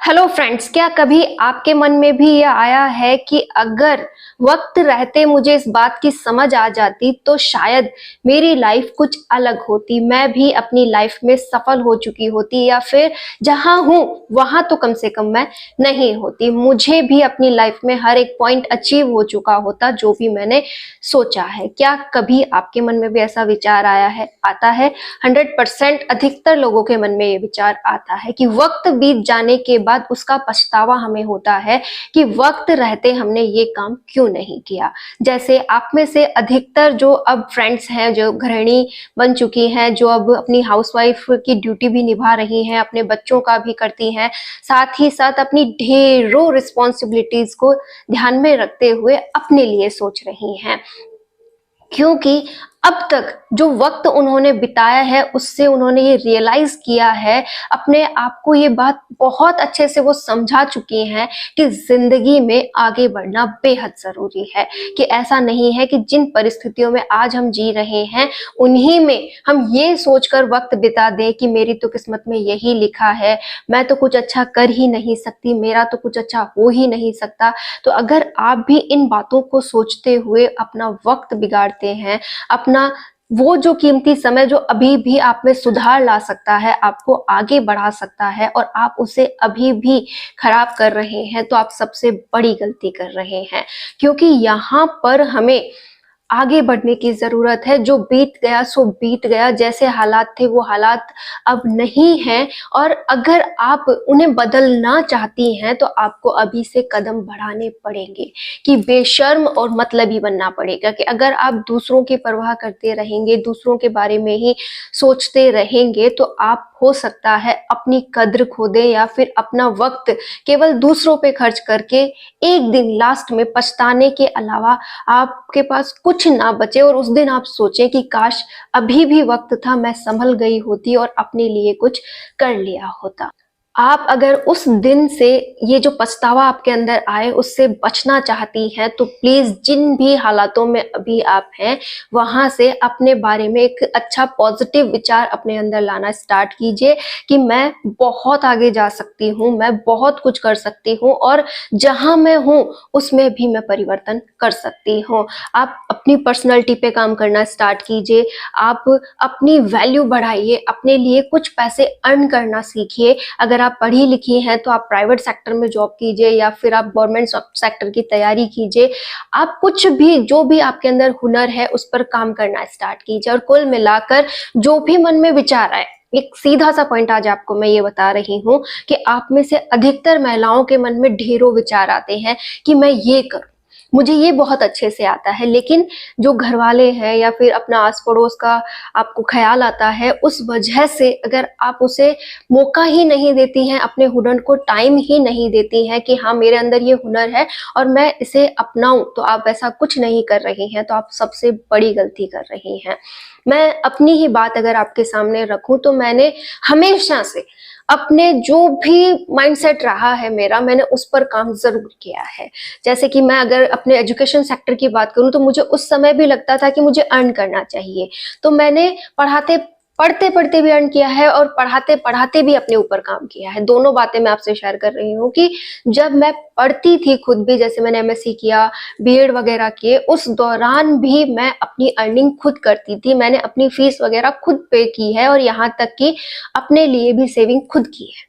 Hello friends, क्या कभी आपके मन में भी ये आया है कि अगर वक्त रहते मुझे इस बात की समझ आ जाती तो शायद मेरी लाइफ कुछ अलग होती, मैं भी अपनी लाइफ में सफल हो चुकी होती, या फिर जहां हूं वहां तो कम से कम मैं नहीं होती, मुझे भी अपनी लाइफ में हर एक पॉइंट अचीव हो चुका होता जो भी मैंने सोचा है। क्या कभी आपके मन में भी ऐसा विचार आया है? आता है। 100% अधिकतर लोगों के मन में ये विचार आता है कि वक्त बीत जाने के बाद उसका पछतावा हमें होता है कि वक्त रहते हमने ये काम क्यों नहीं किया। जैसे आप में से अधिकतर जो अब फ्रेंड्स हैं, जो गृहिणी बन चुकी हैं, जो अब अपनी हाउसवाइफ की ड्यूटी भी निभा रही हैं, अपने बच्चों का भी करती हैं, साथ ही साथ अपनी ढेरों रिस्पॉन्सिबिलिटीज को ध्यान में रखते हुए अपने लिए सोच रही हैं, क्योंकि अब तक जो वक्त उन्होंने बिताया है उससे उन्होंने ये रियलाइज किया है, अपने आप को ये बात बहुत अच्छे से वो समझा चुकी हैं कि जिंदगी में आगे बढ़ना बेहद जरूरी है। कि ऐसा नहीं है कि जिन परिस्थितियों में आज हम जी रहे हैं उन्हीं में हम ये सोचकर वक्त बिता दें कि मेरी तो किस्मत में यही लिखा है, मैं तो कुछ अच्छा कर ही नहीं सकती, मेरा तो कुछ अच्छा हो ही नहीं सकता। तो अगर आप भी इन बातों को सोचते हुए अपना वक्त बिगाड़ते हैं, अपना वो जो कीमती समय जो अभी भी आप में सुधार ला सकता है, आपको आगे बढ़ा सकता है, और आप उसे अभी भी खराब कर रहे हैं, तो आप सबसे बड़ी गलती कर रहे हैं। क्योंकि यहाँ पर हमें आगे बढ़ने की जरूरत है। जो बीत गया सो बीत गया, जैसे हालात थे वो हालात अब नहीं हैं, और अगर आप उन्हें बदलना चाहती हैं तो आपको अभी से कदम बढ़ाने पड़ेंगे, कि बेशर्म और मतलबी बनना पड़ेगा। कि अगर आप दूसरों की परवाह करते रहेंगे, दूसरों के बारे में ही सोचते रहेंगे, तो आप हो सकता है अपनी कद्र खो दें, या फिर अपना वक्त केवल दूसरों पे खर्च करके एक दिन लास्ट में पछताने के अलावा आपके पास कुछ ना बचे, और उस दिन आप सोचें कि काश अभी भी वक्त था, मैं संभल गई होती और अपने लिए कुछ कर लिया होता। आप अगर उस दिन से, ये जो पछतावा आपके अंदर आए, उससे बचना चाहती हैं तो प्लीज जिन भी हालातों में अभी आप हैं वहां से अपने बारे में एक अच्छा पॉजिटिव विचार अपने अंदर लाना स्टार्ट कीजिए कि मैं बहुत आगे जा सकती हूँ, मैं बहुत कुछ कर सकती हूँ, और जहां मैं हूँ उसमें भी मैं परिवर्तन कर सकती हूँ। आप अपनी पर्सनैलिटी पे काम करना स्टार्ट कीजिए, आप अपनी वैल्यू बढ़ाइए, अपने लिए कुछ पैसे अर्न करना सीखिए। अगर आप पढ़ी लिखी हैं तो आप प्राइवेट सेक्टर में जॉब कीजिए, या फिर आप गवर्नमेंट सेक्टर की तैयारी कीजिए। आप कुछ भी, जो भी आपके अंदर हुनर है उस पर काम करना स्टार्ट कीजिए, और कुल मिलाकर जो भी मन में विचार आए, एक सीधा सा पॉइंट आज आपको मैं ये बता रही हूँ कि आप में से अधिकतर महिलाओं के मन में ढेरों विचार आते हैं कि मैं ये करूं, मुझे ये बहुत अच्छे से आता है, लेकिन जो घर वाले हैं या फिर अपना आस पड़ोस का आपको ख्याल आता है, उस वजह से अगर आप उसे मौका ही नहीं देती हैं, अपने हुनर को टाइम ही नहीं देती हैं कि हाँ मेरे अंदर ये हुनर है और मैं इसे अपनाऊं, तो आप ऐसा कुछ नहीं कर रही हैं, तो आप सबसे बड़ी गलती कर रही हैं। मैं अपनी ही बात अगर आपके सामने रखूं तो मैंने हमेशा से अपने जो भी माइंडसेट रहा है मेरा, मैंने उस पर काम जरूर किया है। जैसे कि मैं अगर अपने एजुकेशन सेक्टर की बात करूं तो मुझे उस समय भी लगता था कि मुझे अर्न करना चाहिए, तो मैंने पढ़ते पढ़ते भी अर्न किया है और पढ़ाते पढ़ाते भी अपने ऊपर काम किया है। दोनों बातें मैं आपसे शेयर कर रही हूँ कि जब मैं पढ़ती थी खुद भी, जैसे मैंने एमएससी किया, बीएड वगैरह किए, उस दौरान भी मैं अपनी अर्निंग खुद करती थी, मैंने अपनी फीस वगैरह खुद पे की है, और यहाँ तक कि अपने लिए भी सेविंग खुद की है।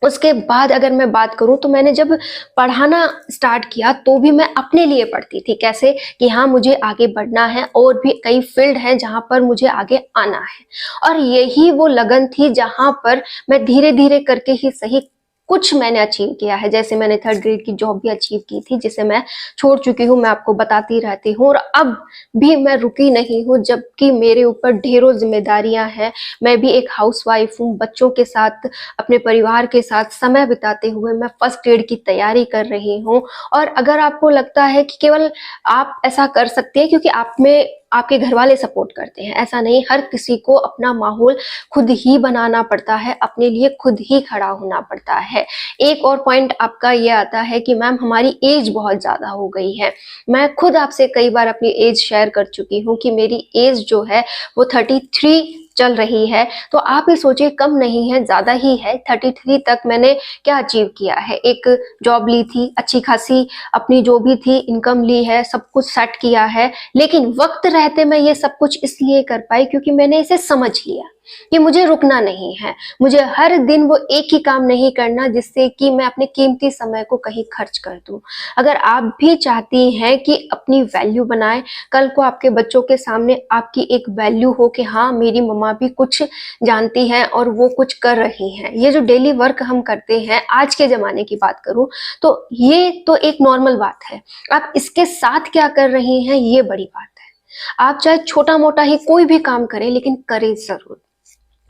उसके बाद अगर मैं बात करूं तो मैंने जब पढ़ाना स्टार्ट किया तो भी मैं अपने लिए पढ़ती थी, कैसे कि हाँ मुझे आगे बढ़ना है, और भी कई फील्ड हैं जहां पर मुझे आगे आना है। और यही वो लगन थी जहां पर मैं धीरे धीरे करके ही सही कुछ मैंने अचीव किया है। जैसे मैंने 3rd ग्रेड की जॉब भी अचीव की थी, जिसे मैं छोड़ चुकी हूँ, मैं आपको बताती रहती हूँ, और अब भी मैं रुकी नहीं हूँ, जबकि मेरे ऊपर ढेरों जिम्मेदारियां हैं। मैं भी एक हाउसवाइफ हूँ, बच्चों के साथ, अपने परिवार के साथ समय बिताते हुए मैं 1st ग्रेड की तैयारी कर रही हूँ। और अगर आपको लगता है कि केवल आप ऐसा कर सकते हैं क्योंकि आप में आपके घर वाले सपोर्ट करते हैं, ऐसा नहीं, हर किसी को अपना माहौल खुद ही बनाना पड़ता है, अपने लिए खुद ही खड़ा होना पड़ता है। एक और पॉइंट आपका ये आता है कि मैम हमारी एज बहुत ज्यादा हो गई है। मैं खुद आपसे कई बार अपनी एज शेयर कर चुकी हूँ कि मेरी एज जो है वो 33 चल रही है, तो आप ही सोचिए कम नहीं है, ज़्यादा ही है। 33 तक मैंने क्या अचीव किया है? एक जॉब ली थी, अच्छी खासी अपनी जो भी थी इनकम ली है, सब कुछ सेट किया है, लेकिन वक़्त रहते मैं ये सब कुछ इसलिए कर पाई क्योंकि मैंने इसे समझ लिया कि मुझे रुकना नहीं है। मुझे हर दिन वो एक ही काम नहीं करना जिससे कि मैं अपने कीमती समय को कहीं खर्च कर दूँ। अगर आप भी चाहती हैं कि अपनी वैल्यू बनाएँ, कल को आपके बच्चों के सामने आपकी एक वैल्यू हो कि हाँ, मेरी मम्मा भी कुछ जानती हैं और वो कुछ कर रही हैं। ये जो डेली वर्क हम करते हैं, आज के ज़माने की बात करूँ, तो ये तो एक नॉर्मल बात है। आप इसके साथ क्या कर रही हैं, ये बड़ी बात है। आप चाहे छोटा-मोटा ही कोई भी काम करें, लेकिन करें ज़रूर।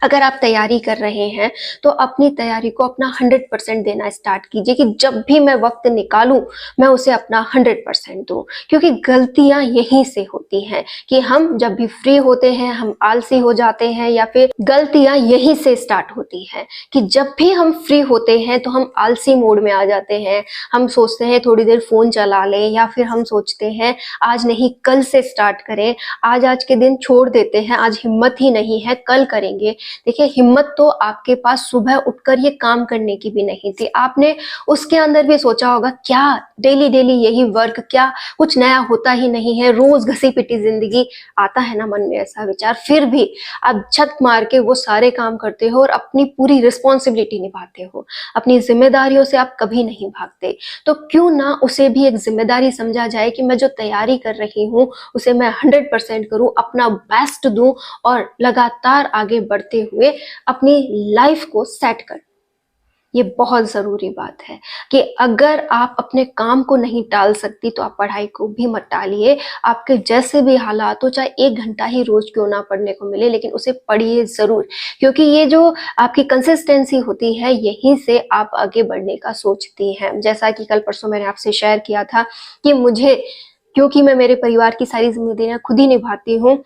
अगर आप तैयारी कर रहे हैं, तो अपनी तैयारी को अपना 100% देना स्टार्ट कीजिए कि जब भी मैं वक़्त निकालूँ, मैं उसे अपना 100% दूँ। क्योंकि गलतियाँ यहीं से होती हैं कि हम जब भी फ्री होते हैं, हम आलसी हो जाते हैं, या फिर गलतियाँ यहीं से स्टार्ट होती हैं कि जब भी हम फ्री होते हैं, तो हम आलसी मोड में आ जाते हैं। हम सोचते हैं थोड़ी देर फ़ोन चला लें, या फिर हम सोचते हैं आज नहीं कल से स्टार्ट करें, आज के दिन छोड़ देते हैं, आज हिम्मत ही नहीं है, कल करेंगे। देखिए, हिम्मत तो आपके पास सुबह उठकर ये काम करने की भी नहीं थी। आपने उसके अंदर भी सोचा होगा क्या डेली यही वर्क, क्या कुछ नया होता ही नहीं है, रोज घसी-पिटी ज़िंदगी, आता है ना मन में ऐसा विचार। फिर भी आप छत मार के वो सारे काम करते हो और अपनी पूरी रिस्पॉन्सिबिलिटी निभाते हो। अपनी ज़िम्मेदारियों से आप कभी नहीं भागते। तो क्यों ना उसे भी एक ज़िम्मेदारी समझा जाए कि मैं जो तैयारी कर रही हूँ, उसे मैं 100% करूँ, अपना बेस्ट दूँ और लगातार आगे बढ़ते हुए अपनी लाइफ को सेट कर। ये बहुत ज़रूरी बात है कि अगर आप अपने काम को नहीं टाल सकती, तो आप पढ़ाई को भी मत टालिए। आपके जैसे भी हालात हो, चाहे 1 घंटा ही रोज़ क्यों ना पढ़ने को मिले, लेकिन उसे पढ़िए ज़रूर। क्योंकि ये जो आपकी कंसिस्टेंसी होती है, यहीं से आप आगे बढ़ने का सोचती हैं। जैसा कि कल परसों मैंने आपसे शेयर किया था कि मुझे, क्योंकि मैं मेरे परिवार की सारी ज़िम्मेदारियाँ खुद ही निभाती हूँ,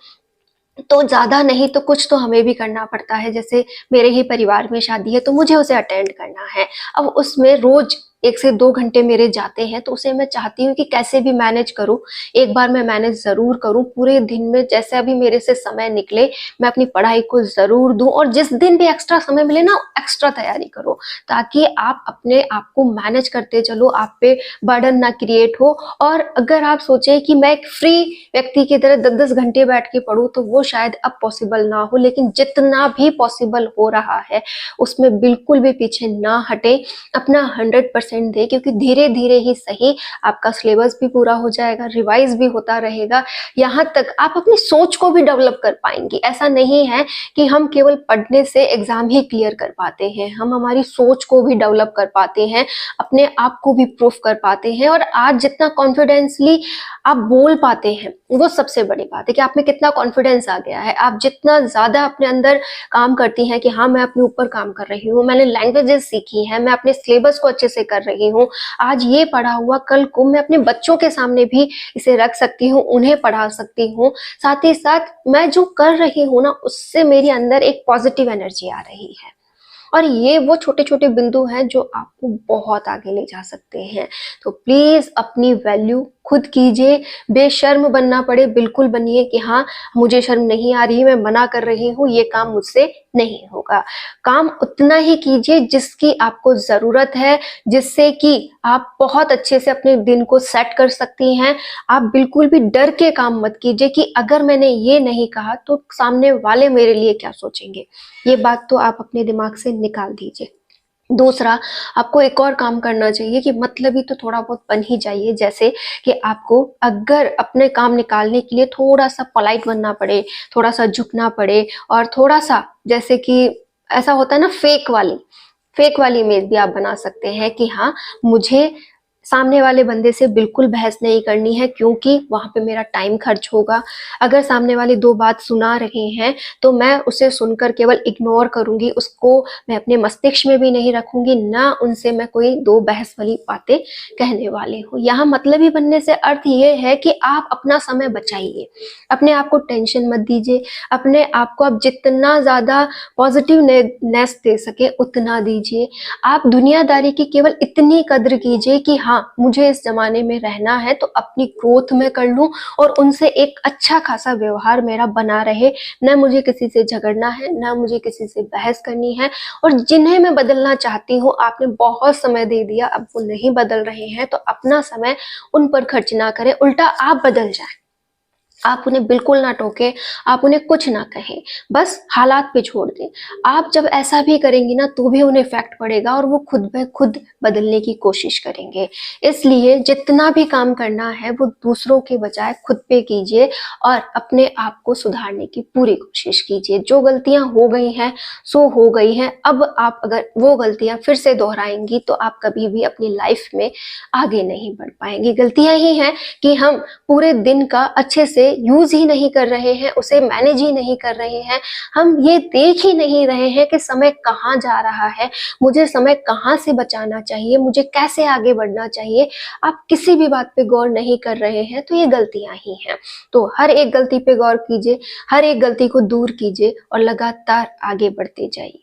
तो ज़्यादा नहीं तो कुछ तो हमें भी करना पड़ता है। जैसे मेरे ही परिवार में शादी है, तो मुझे उसे अटेंड करना है। अब उसमें रोज़ 1 से 2 घंटे मेरे जाते हैं, तो उसे मैं चाहती हूँ कि कैसे भी मैनेज करूँ। एक बार मैं मैनेज ज़रूर करूँ, पूरे दिन में जैसे अभी मेरे से समय निकले, मैं अपनी पढ़ाई को ज़रूर दूँ, और जिस दिन भी एक्स्ट्रा समय मिले ना, एक्स्ट्रा तैयारी करो, ताकि आप अपने आप को मैनेज करते चलो, आप पे बर्डन ना क्रिएट हो। और अगर आप सोचें कि मैं एक फ्री व्यक्ति की तरह 10-10 घंटे बैठ के पढूँ, तो वो शायद अब पॉसिबल ना हो, लेकिन जितना भी पॉसिबल हो रहा है, उसमें बिल्कुल भी पीछे ना हटें, अपना 100% दें, क्योंकि धीरे-धीरे ही सही आपका सिलेबस भी पूरा हो जाएगा, रिवाइज़ भी होता रहेगा, यहाँ तक आप अपनी सोच को भी डेवलप कर पाएँगी। ऐसा नहीं है कि हम केवल पढ़ने से एग्ज़ाम ही क्लियर कर पाते हैं, हम हमारी सोच को भी डेवलप कर पाते हैं, अपने आप को भी प्रूफ कर पाते हैं, और आज जितना कॉन्फिडेंसली आप बोल पाते हैं, वो सबसे बड़ी बात है कि आप में कितना कॉन्फिडेंस आ गया है। आप जितना ज़्यादा अपने अंदर काम करती हैं कि हाँ, मैं अपने ऊपर काम कर रही हूँ, मैंने लैंग्वेजेस सीखी हैं, मैं अपने सिलेबस को अच्छे से कर रही हूँ, आज ये पढ़ा हुआ कल को मैं अपने बच्चों के सामने भी इसे रख सकती हूँ, उन्हें पढ़ा सकती हूँ। साथ ही साथ मैं जो कर रही हूँ ना, उससे मेरे अंदर एक पॉजिटिव एनर्जी आ रही है। और ये वो छोटे-छोटे बिंदु हैं जो आपको बहुत आगे ले जा सकते हैं। तो प्लीज़ अपनी वैल्यू खुद कीजिए, बेशर्म बनना पड़े बिल्कुल बनिए कि हाँ, मुझे शर्म नहीं आ रही, मैं मना कर रही हूँ, ये काम मुझसे नहीं होगा। काम उतना ही कीजिए जिसकी आपको ज़रूरत है, जिससे कि आप बहुत अच्छे से अपने दिन को सेट कर सकती हैं। आप बिल्कुल भी डर के काम मत कीजिए कि अगर मैंने ये नहीं कहा तो सामने वाले मेरे लिए क्या सोचेंगे। ये बात तो आप अपने दिमाग से निकाल दीजिए। दूसरा, आपको एक और काम करना चाहिए कि मतलबी तो थोड़ा बहुत बन ही जाइए। जैसे कि आपको अगर अपने काम निकालने के लिए थोड़ा-सा पोलाइट बनना पड़े, थोड़ा-सा झुकना पड़े, और थोड़ा-सा जैसे कि ऐसा होता है ना फेक वाली इमेज भी आप बना सकते हैं कि हाँ, मुझे सामने वाले बंदे से बिल्कुल बहस नहीं करनी है, क्योंकि वहाँ पे मेरा टाइम खर्च होगा। अगर सामने वाले 2 बात सुना रहे हैं, तो मैं उसे सुनकर केवल इग्नोर करूँगी, उसको मैं अपने मस्तिष्क में भी नहीं रखूँगी, ना उनसे मैं कोई 2 बहस वाली बातें कहने वाली हूँ। यहाँ मतलबी बनने से अर्थ ये है कि आप अपना समय बचाइए, अपने आप को टेंशन मत दीजिए, अपने आप को आप जितना ज़्यादा पॉजिटिवनेस दे सकें उतना दीजिए। आप दुनियादारी की केवल इतनी कद्र कीजिए कि हाँ, हाँ, मुझे इस ज़माने में रहना है तो अपनी ग्रोथ मैं कर लूँ और उनसे एक अच्छा खासा व्यवहार मेरा बना रहे। ना मुझे किसी से झगड़ना है, ना मुझे किसी से बहस करनी है, और जिन्हें मैं बदलना चाहती हूँ, आपने बहुत समय दे दिया, अब वो नहीं बदल रहे हैं, तो अपना समय उन पर खर्च ना करें, उल्टा आप बदल जाएँ। आप उन्हें बिल्कुल ना टोकें, आप उन्हें कुछ ना कहें, बस हालात पे छोड़ दें। आप जब ऐसा भी करेंगी ना तो भी उन्हें इफ़ेक्ट पड़ेगा और वो खुद ब खुद बदलने की कोशिश करेंगे। इसलिए जितना भी काम करना है वो दूसरों के बजाय खुद पे कीजिए और अपने आप को सुधारने की पूरी कोशिश कीजिए। जो गलतियाँ हो गई हैं, सो हो गई हैं। अब आप अगर वो गलतियाँ फिर से दोहराएँगी तो आप कभी भी अपनी लाइफ़ में आगे नहीं बढ़ पाएँगी। गलतियाँ ही हैं कि हम पूरे दिन का अच्छे से यूज ही नहीं कर रहे हैं, उसे मैनेज ही नहीं कर रहे हैं, हम ये देख ही नहीं रहे हैं कि समय कहाँ जा रहा है, मुझे समय कहाँ से बचाना चाहिए, मुझे कैसे आगे बढ़ना चाहिए। आप किसी भी बात पे गौर नहीं कर रहे हैं तो ये गलतियां ही हैं। तो हर एक गलती पे गौर कीजिए, हर एक गलती को दूर कीजिए और लगातार आगे बढ़ते जाइए।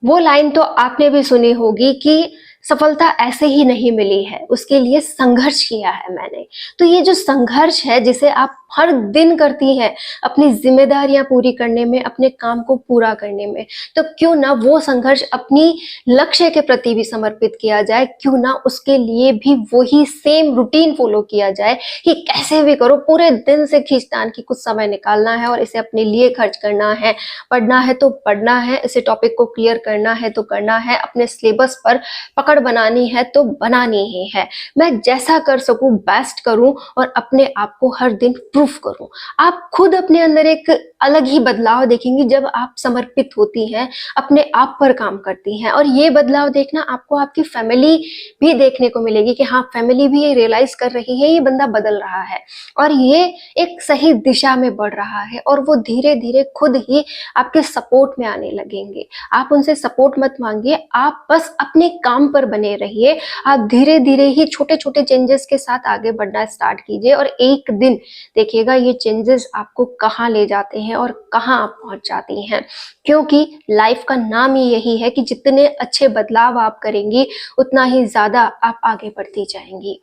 वो लाइन तो आपने भी सुनी होगी कि सफलता ऐसे ही नहीं मिली है, उसके लिए संघर्ष किया है मैंने। तो ये जो संघर्ष है जिसे आप हर दिन करती हैं अपनी जिम्मेदारियां पूरी करने में, अपने काम को पूरा करने में, तो क्यों ना वो संघर्ष अपनी लक्ष्य के प्रति भी समर्पित किया जाए, क्यों ना उसके लिए भी वही सेम रूटीन फॉलो किया जाए कि कैसे भी करो पूरे दिन से खींचतान की कुछ समय निकालना है और इसे अपने लिए खर्च करना है। पढ़ना है तो पढ़ना है, इसे टॉपिक को क्लियर करना है तो करना है, अपने सिलेबस पर पकड़ बनानी है तो बनानी ही है। मैं जैसा कर सकूं बेस्ट करूं और अपने आप को हर दिन प्रूफ करूं। आप खुद अपने अंदर एक अलग ही बदलाव देखेंगी जब आप समर्पित होती हैं, अपने आप पर काम करती हैं, और ये बदलाव देखना आपको आपकी फैमिली भी देखने को मिलेगी कि हाँ, फैमिली भी ये रियलाइज कर रही है ये बंदा बदल रहा है और ये एक सही दिशा में बढ़ रहा है, और वो धीरे धीरे खुद ही आपके सपोर्ट में आने लगेंगे। आप उनसे सपोर्ट मत मांगिए, आप बस अपने काम पर बने रहिए। आप धीरे धीरे ही छोटे छोटे चेंजेस के साथ आगे बढ़ना स्टार्ट कीजिए और एक दिन देखिएगा ये चेंजेस आपको कहाँ ले जाते हैं और कहाँ आप पहुंच जाती हैं। क्योंकि लाइफ का नाम ही यही है कि जितने अच्छे बदलाव आप करेंगी उतना ही ज्यादा आप आगे बढ़ती जाएंगी।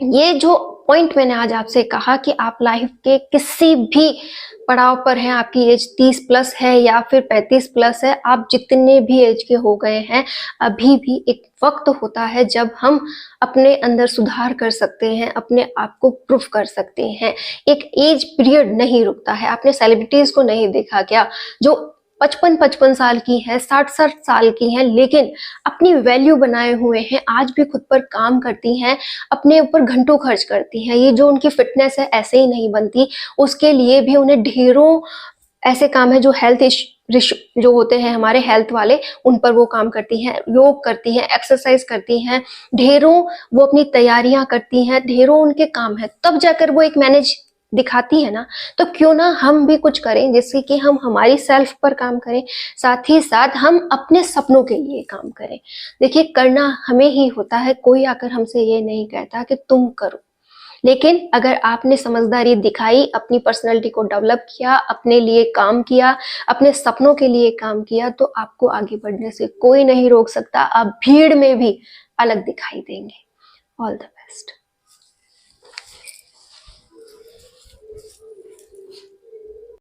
ये जो पॉइंट मैंने आज आपसे कहा कि आप लाइफ के किसी भी पड़ाव पर हैं, आपकी एज 30 प्लस है या फिर 35 प्लस है, आप जितने भी एज के हो गए हैं, अभी भी एक वक्त होता है जब हम अपने अंदर सुधार कर सकते हैं, अपने आप को प्रूफ कर सकते हैं। एक एज पीरियड नहीं रुकता है। आपने सेलिब्रिटीज को नहीं देखा क्या, जो 55-55 साल की हैं, 60-60 साल की हैं, लेकिन अपनी वैल्यू बनाए हुए हैं, आज भी खुद पर काम करती हैं, अपने ऊपर घंटों खर्च करती हैं। ये जो उनकी फिटनेस है ऐसे ही नहीं बनती, उसके लिए भी उन्हें ढेरों ऐसे काम है जो जो होते हैं हमारे हेल्थ वाले, उन पर वो काम करती हैं, योग करती हैं, एक्सरसाइज करती हैं, ढेरों वो अपनी तैयारियां करती हैं, ढेरों उनके काम है, तब जाकर वो एक मैनेज दिखाती है ना। तो क्यों ना हम भी कुछ करें जिससे कि हम हमारी सेल्फ पर काम करें, साथ ही साथ हम अपने सपनों के लिए काम करें। देखिए, करना हमें ही होता है, कोई आकर हमसे ये नहीं कहता कि तुम करो। लेकिन अगर आपने समझदारी दिखाई, अपनी पर्सनैलिटी को डेवलप किया, अपने लिए काम किया, अपने सपनों के लिए काम किया, तो आपको आगे बढ़ने से कोई नहीं रोक सकता। आप भीड़ में भी अलग दिखाई देंगे। All the best.